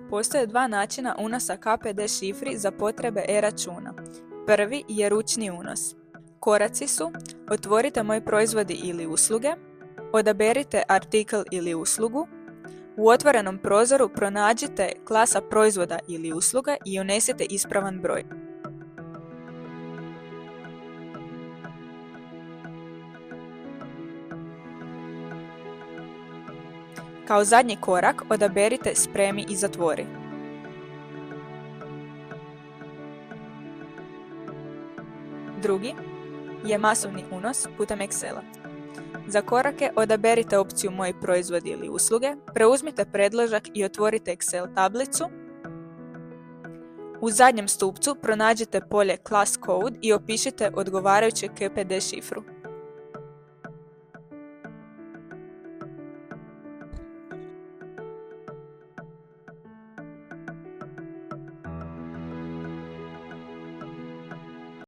Postoje dva načina unosa KPD šifri za potrebe e-računa. Prvi je ručni unos. Koraci su: otvorite Moj proizvodi ili usluge, odaberite artikl ili uslugu, u otvorenom prozoru pronađite klasa proizvoda ili usluga i unesite ispravan broj. Kao zadnji korak odaberite Spremi i zatvori. Drugi je masovni unos putem Excela. Za korake odaberite opciju Moji proizvodi ili usluge, preuzmite predložak i otvorite Excel tablicu. U zadnjem stupcu pronađite polje Class Code i opišite odgovarajuću KPD šifru.